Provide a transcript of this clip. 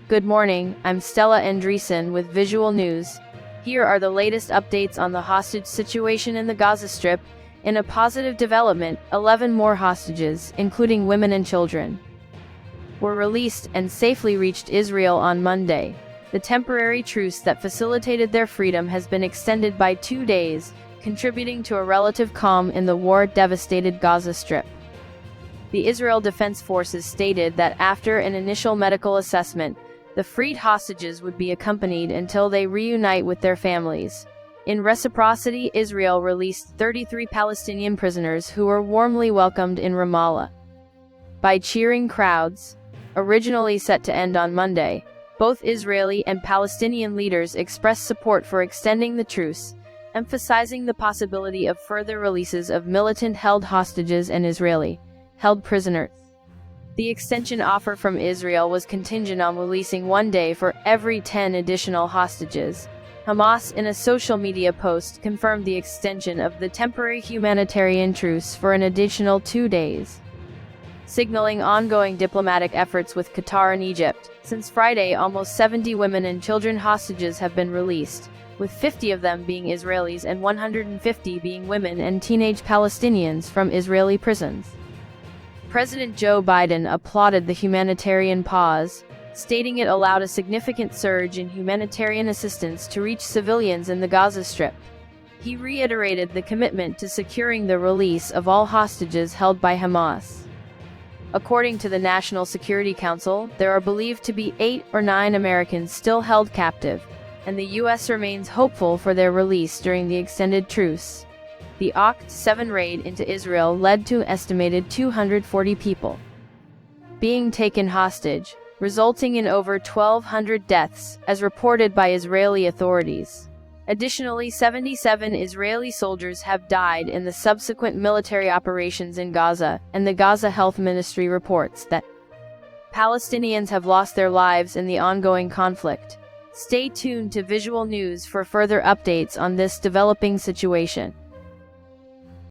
Good morning, I'm Stella Andreessen with Visual News. Here are the latest updates on the hostage situation in the Gaza Strip. In a positive development, 11 more hostages, including women and children, were released and safely reached Israel on Monday. The temporary truce that facilitated their freedom has been extended by 2 days, contributing to a relative calm in the war-devastated Gaza Strip. The Israel Defense Forces stated that after an initial medical assessment, the freed hostages would be accompanied until they reunite with their families. In reciprocity, Israel released 33 Palestinian prisoners who were warmly welcomed in Ramallah by cheering crowds. Originally set to end on Monday, both Israeli and Palestinian leaders expressed support for extending the truce, emphasizing the possibility of further releases of militant-held hostages and Israeli-held prisoners. The extension offer from Israel was contingent on releasing 1 day for every 10 additional hostages. Hamas, in a social media post, confirmed the extension of the temporary humanitarian truce for an additional 2 days, signaling ongoing diplomatic efforts with Qatar and Egypt. Since Friday, almost 70 women and children hostages have been released, with 50 of them being Israelis and 150 being women and teenage Palestinians from Israeli prisons. President Joe Biden applauded the humanitarian pause, stating it allowed a significant surge in humanitarian assistance to reach civilians in the Gaza Strip. He reiterated the commitment to securing the release of all hostages held by Hamas. According to the National Security Council, there are believed to be 8 or 9 Americans still held captive, and the U.S. remains hopeful for their release during the extended truce. The Oct. 7 raid into Israel led to an estimated 240 people being taken hostage, resulting in over 1,200 deaths, as reported by Israeli authorities. Additionally, 77 Israeli soldiers have died in the subsequent military operations in Gaza, and the Gaza Health Ministry reports that Palestinians have lost their lives in the ongoing conflict. Stay tuned to Visual News for further updates on this developing situation.